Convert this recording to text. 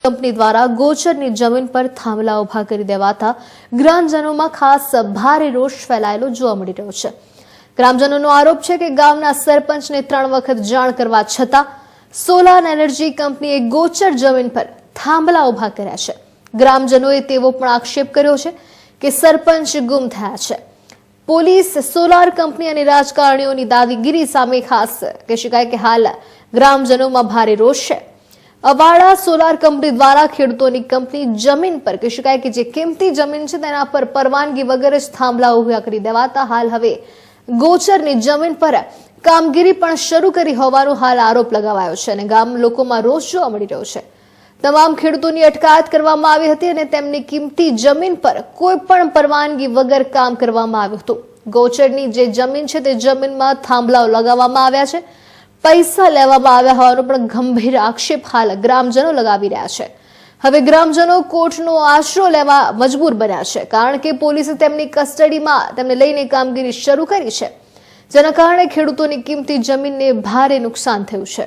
Company દ્વારા ગોચરની જમીન પર થાંભલા ઉભા કરી દેવાતા ગ્રામજનોમાં ખાસ ભારે રોષ ફેલાયેલો જોવા મળી રહ્યો છે। ગ્રામજનોનો આરોપ છે કે ગામના સરપંચને 3 વખત જાણ કરવા છતાં સોલાર એનર્જી કંપનીએ ગોચર જમીન પર થાંભલા ઉભા કર્યા છે। ગ્રામજનોએ તેવો પણ આક્ષેપ કર્યો છે કે સરપંચ ગુમ થયા છે। પોલીસ, સોલાર કંપની અને રાજકારણીઓની દાદાગીરી સામે ખાસ કહી શકાય કે હાલ ગ્રામજનોમાં ભારે રોષ છે। અવાડા સોલાર કંપની દ્વારા ખેડૂતોની કંપની જમીન પર કહી શકાય કે જે કિંમતી જમીન છે તેના પર પરવાનગી વગર જ થાંભલા ઉભા કરી દેવાતા હાલ હવે ગોચરની જમીન પર કામગીરી પણ શરૂ કરી હોવાનો હાલ આરોપ લગાવાયો છે અને ગામ લોકોમાં રોષ જોવા મળી રહ્યો છે। તમામ ખેડૂતોની અટકાયત કરવામાં આવી હતી અને તેમની કિંમતી જમીન પર કોઈ પણ પરવાનગી વગર કામ કરવામાં આવ્યું હતું। ગોચરની જે જમીન છે તે જમીનમાં થાંભલાઓ લગાવવામાં આવ્યા છે, પૈસા લેવામાં આવ્યા હોવાનો પણ ગંભીર આક્ષેપ હાલ ગ્રામજનો લગાવી રહ્યા છે। હવે ગ્રામજનો કોર્ટનો આશરો લેવા મજબૂર બન્યા છે કારણ કે પોલીસે તેમની કસ્ટડીમાં તેમને લઈને કામગીરી શરૂ કરી છે, જેના કારણે ખેડૂતોની કિંમતી જમીનને ભારે નુકસાન થયું છે।